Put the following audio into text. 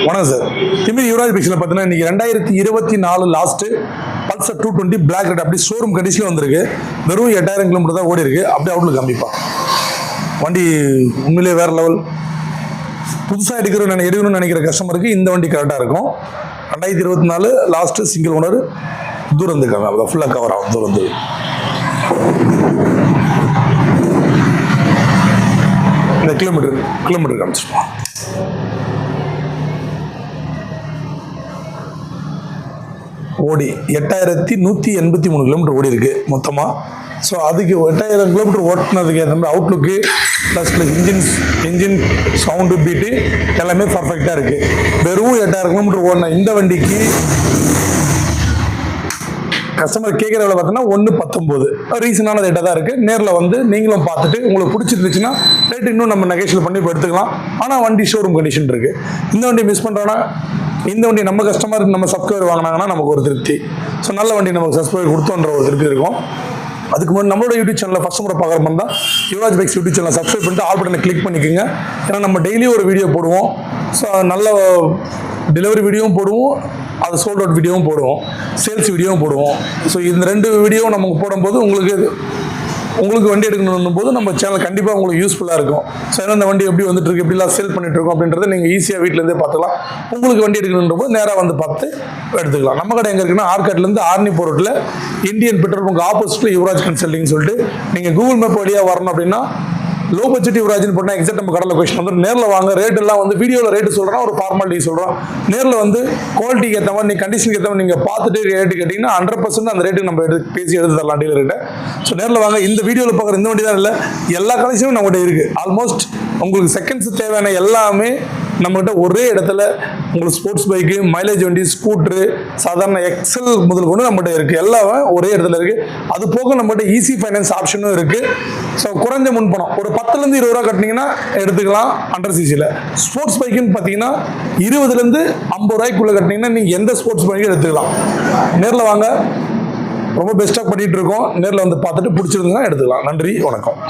வணக்கம் சார். திமிர் யுவராஜ் பைக்ஸில் பார்த்தீங்கன்னா இன்றைக்கி 2024 லாஸ்ட்டு பல்சர் 220 பிளாக் ரெட் அப்படி ஷோரூம் கண்டிஷனில் வந்திருக்கு. வெறும் 8000 கிலோமீட்டர் தான் ஓடி இருக்குது. அப்படியே அவுட்லுக் காமிப்பான். வண்டி உண்மையிலேயே வேறு லெவல். புதுசாக எடுக்கணும்னு நினைக்கிற கஸ்டமருக்கு இந்த வண்டி கரெக்டாக இருக்கும். 2024 லாஸ்ட்டு சிங்கிள் ஓனர். தூரம் இருக்காங்க, அதை ஃபுல்லாக கவர் ஆகும். தூரம் வந்து இந்த கிலோமீட்டர் காமிச்சிருப்போம். ஓடி 8183 கிலோமீட்டர் ஓடி இருக்கு மொத்தமாக. ஸோ அதுக்கு 8000 கிலோமீட்டர் ஓட்டினதுக்கு ஏற்ற மாதிரி outlook plus engine sound beat எல்லாமே பர்ஃபெக்டாக இருக்குது. வெறும் 8000 கிலோமீட்டர் ஓடின இந்த வண்டிக்கு கஸ்டமர் கேட்குற வேலை பார்த்தோன்னா 119 ரீசனான ரேட்டாக தான் இருக்குது. நேரில் வந்து நீங்களும் பார்த்துட்டு உங்களுக்கு பிடிச்சிருந்துச்சுன்னா ரேட்டு இன்னும் நம்ம நெகோஷியேட் பண்ணி எடுத்துக்கலாம். ஆனால் வண்டி ஷோரூம் கண்டிஷன் இருக்குது. இந்த வண்டி மிஸ் பண்ணுறோன்னா இந்த வண்டி நம்ம கஸ்டமர் நம்ம சப்ஸ்கிரைபர் வாங்கினாங்கன்னா நமக்கு ஒரு திருப்தி. ஸோ நல்ல வண்டி நமக்கு சப்ஸ்கிரைபர் கொடுத்தோன்ற ஒரு திருப்தி இருக்கும். அதுக்கு முன்னாடி நம்மளோட யூடியூப் சேனலில் ஃபஸ்ட் முறை பார்க்குற மாதிரி தான் யுவராஜ் பைக்ஸ் யூடியூப் சேனலை சப்ஸ்கிரைப் பண்ணிட்டு ஆல் பட்டனை கிளிக் பண்ணிக்கோங்க. ஏன்னா நம்ம டெய்லியும் ஒரு வீடியோ போடுவோம். ஸோ நல்ல டெலிவரி வீடியோவும் போடுவோம், அது சோல்ட் அவுட் வீடியோவும் போடுவோம், சேல்ஸ் வீடியோவும் போடுவோம். ஸோ இந்த 2 வீடியோவும் நமக்கு போடும்போது உங்களுக்கு வண்டி எடுக்கணும் போது நம்ம சேனல் கண்டிப்பாக உங்களுக்கு யூஸ்ஃபுல்லாக இருக்கும். ஸோ ஏன்னா இந்த வண்டி எப்படி வந்துட்டு இருக்கு, எப்படிலாம் சேல் பண்ணிட்டு இருக்கோம் அப்படின்றத நீங்கள் ஈஸியாக வீட்டிலேருந்தே பார்த்துக்கலாம். உங்களுக்கு வண்டி எடுக்கணுன்ற போது நேராக வந்து பார்த்து எடுத்துக்கலாம். நம்ம கடை எங்கே இருக்குன்னா ஆர்காட்லேருந்து ஆர்னி போர்ட்டில் இந்தியன் பெட்ரோல் பங்க் ஆப்போசிட்டில் யுவராஜ் கன்சல்டிங் சொல்லிட்டு நீங்கள் கூகுள் மேப் வழியாக வரணும் அப்படின்னா லோ பட்ஜெட் யுவராஜ்னு போட்டால் எக்ஸாக்ட் நம்ம கடை லொகேஷன் வந்து நேரில் வாங்க. ரேட் எல்லாம் வந்து வீடியோவில் ரேட்டு சொல்கிறோம், ஒரு ஃபார்மாலிட்டி சொல்கிறோம். நேரில் வந்து குவாலிட்டிக்கு ஏற்ற மாதிரி கண்டிஷனுக்கு ஏற்ற மாதிரி நீங்கள் பார்த்துட்டு ரேட்டு கேட்டிங்கன்னா 100% அந்த ரேட்டுக்கு நம்ம பேசி எடுத்து தரலாம் டீலர்கிட்ட. ஸோ நேரில் வாங்க. இந்த வீடியோவில் பார்க்குற இந்த வண்டி தான் இல்லை, எல்லா கலெக்ஷனும் நம்மகிட்ட இருக்குது. ஆல்மோஸ்ட் உங்களுக்கு செகண்ட்ஸ் தேவையான எல்லாமே நம்மகிட்ட ஒரே இடத்துல. உங்களுக்கு ஸ்போர்ட்ஸ் பைக்கு, மைலேஜ் வண்டி, ஸ்கூட்ரு, சாதாரண எக்ஸல் முதல் கொண்டு நம்மகிட்ட இருக்குது. எல்லாமே ஒரே இடத்துல இருக்குது. அது போக நம்மகிட்ட ஈஸி ஃபைனான்ஸ் ஆப்ஷனும் இருக்குது. ஸோ குறைஞ்ச முன்பணம் ஒரு 10லேருந்து 20 ரூபா கட்டினீங்கன்னா எடுத்துக்கலாம். 100 சிசியில் ஸ்போர்ட்ஸ் பைக்குன்னு பார்த்தீங்கன்னா 20லேருந்து 50 ரூபாய்க்குள்ளே கட்டினீங்கன்னா நீங்கள் எந்த ஸ்போர்ட்ஸ் பைக்கும் எடுத்துக்கலாம். நேரில் வாங்க, ரொம்ப பெஸ்ட்டாக பண்ணிகிட்டு இருக்கோம். நேரில் வந்து பார்த்துட்டு பிடிச்சிருந்தீங்கன்னா எடுத்துக்கலாம். நன்றி, வணக்கம்.